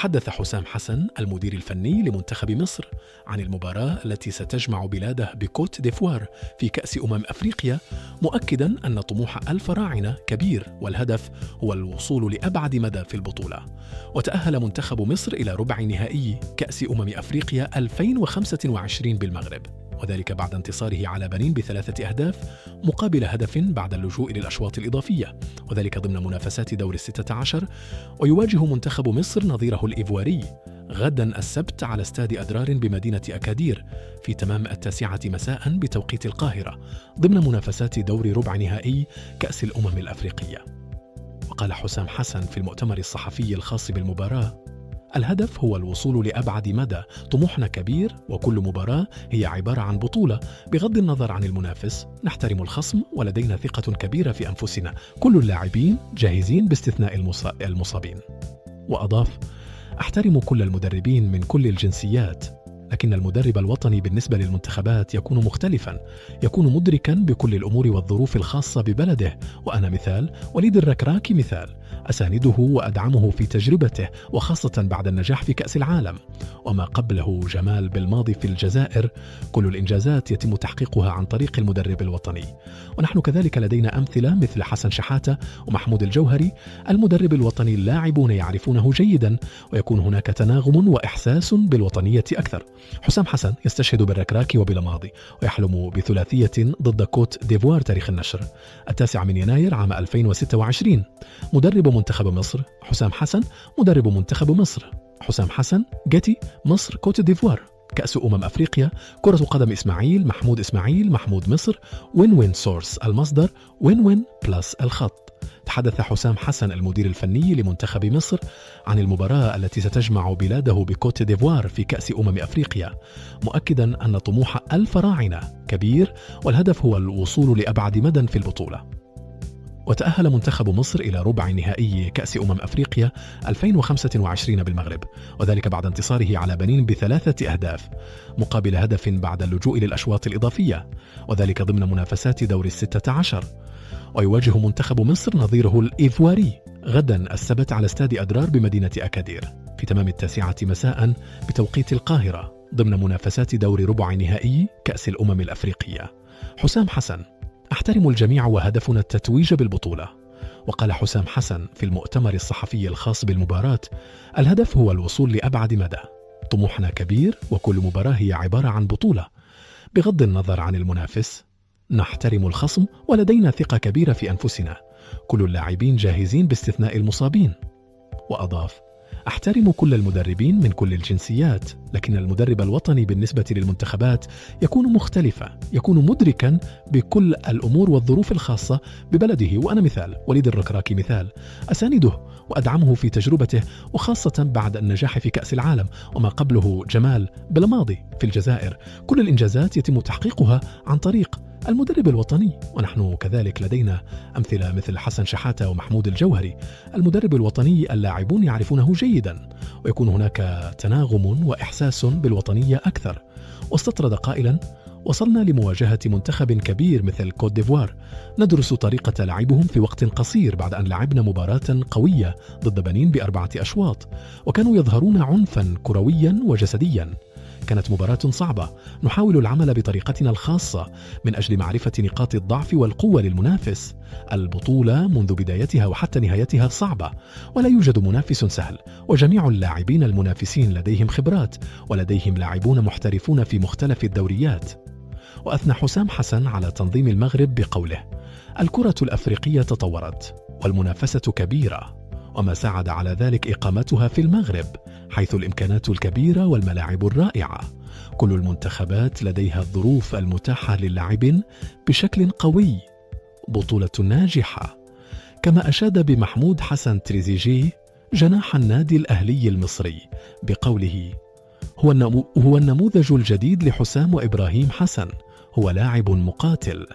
تحدث حسام حسن المدير الفني لمنتخب مصر عن المباراة التي ستجمع بلاده بكوت ديفوار في كأس أفريقيا، مؤكدا أن طموح الفراعنة كبير والهدف هو الوصول لأبعد مدى في البطولة. وتأهل منتخب مصر إلى ربع نهائي كأس أفريقيا 2025 بالمغرب، وذلك بعد انتصاره على بنين ب3 أهداف مقابل هدف بعد اللجوء للأشواط الإضافية، وذلك ضمن منافسات دور 16. ويواجه منتخب مصر نظيره الإيفواري غدا السبت على استاد أدرار بمدينة أكادير في تمام 9 مساء بتوقيت القاهرة ضمن منافسات دور ربع نهائي كأس الأفريقية. وقال حسام حسن في المؤتمر الصحفي الخاص بالمباراة: الهدف هو الوصول لأبعد مدى، طموحنا كبير وكل مباراة هي عبارة عن بطولة بغض النظر عن المنافس، نحترم الخصم ولدينا ثقة كبيرة في أنفسنا، كل اللاعبين جاهزين باستثناء المصابين. وأضاف: أحترم كل المدربين من كل الجنسيات، لكن المدرب الوطني بالنسبة للمنتخبات يكون مختلفا، يكون مدركا بكل الأمور والظروف الخاصة ببلده، وأنا مثال، وليد الركراكي مثال، أسانده وأدعمه في تجربته وخاصة بعد النجاح في كأس العالم، وما قبله جمال بالماضي في الجزائر. كل الإنجازات يتم تحقيقها عن طريق المدرب الوطني، ونحن كذلك لدينا أمثلة مثل حسن شحاتة ومحمود الجوهري. المدرب الوطني اللاعبون يعرفونه جيدا، ويكون هناك تناغم وإحساس بالوطنية أكثر. حسام حسن يستشهد بالركراكي وبالماضي، ويحلم بثلاثية ضد كوت ديفوار. تاريخ النشر 9 يناير عام 2026. مدرب منتخب مصر حسام حسن. مدرب منتخب مصر حسام حسن. جيتي مصر كوت ديفوار كأس أفريقيا. كرة قدم إسماعيل محمود مصر. وين وين سورس المصدر، وين وين بلس الخط. تحدث حسام حسن المدير الفني لمنتخب مصر عن المباراة التي ستجمع بلاده بكوت ديفوار في كأس أفريقيا، مؤكدا أن طموح الفراعنة كبير والهدف هو الوصول لأبعد مدى في البطولة. وتأهل منتخب مصر إلى ربع نهائي كأس أفريقيا 2025 بالمغرب، وذلك بعد انتصاره على بنين ب3 أهداف مقابل هدف بعد اللجوء للأشواط الإضافية، وذلك ضمن منافسات دور 16. ويواجه منتخب مصر نظيره الإيفواري غدا السبت على استاد أدرار بمدينة أكادير في تمام 9 مساء بتوقيت القاهرة ضمن منافسات دور ربع نهائي كأس الأفريقية. حسام حسن: أحترم الجميع وهدفنا التتويج بالبطولة. وقال حسام حسن في المؤتمر الصحفي الخاص بالمباراة: الهدف هو الوصول لأبعد مدى، طموحنا كبير وكل مباراة هي عبارة عن بطولة بغض النظر عن المنافس، نحترم الخصم ولدينا ثقة كبيرة في أنفسنا، كل اللاعبين جاهزين باستثناء المصابين. وأضاف: أحترم كل المدربين من كل الجنسيات، لكن المدرب الوطني بالنسبة للمنتخبات يكون مختلفا، يكون مدركا بكل الأمور والظروف الخاصة ببلده، وأنا مثال، وليد الركراكي مثال، أسانده وأدعمه في تجربته وخاصة بعد النجاح في كأس العالم، وما قبله جمال بالماضي في الجزائر. كل الإنجازات يتم تحقيقها عن طريق المدرب الوطني، ونحن كذلك لدينا أمثلة مثل حسن شحاتة ومحمود الجوهري. المدرب الوطني اللاعبون يعرفونه جيدا، ويكون هناك تناغم وإحساس بالوطنية أكثر. واستطرد قائلا: وصلنا لمواجهة منتخب كبير مثل كوت ديفوار، ندرس طريقة لعبهم في وقت قصير بعد أن لعبنا مباراة قوية ضد بنين ب4 أشواط، وكانوا يظهرون عنفا كرويا وجسديا. كانت مباراة صعبة، نحاول العمل بطريقتنا الخاصة من أجل معرفة نقاط الضعف والقوة للمنافس. البطولة منذ بدايتها وحتى نهايتها صعبة، ولا يوجد منافس سهل، وجميع اللاعبين المنافسين لديهم خبرات، ولديهم لاعبون محترفون في مختلف الدوريات. وأثنى حسام حسن على تنظيم المغرب بقوله: الكرة الأفريقية تطورت والمنافسة كبيرة، وما ساعد على ذلك إقامتها في المغرب حيث الإمكانات الكبيرة والملاعب الرائعة. كل المنتخبات لديها الظروف المتاحة للعب بشكل قوي، بطولة ناجحة. كما أشاد بمحمود حسن تريزيجيه جناح النادي الأهلي المصري بقوله: هو النموذج الجديد لحسام وإبراهيم حسن، هو لاعب مقاتل.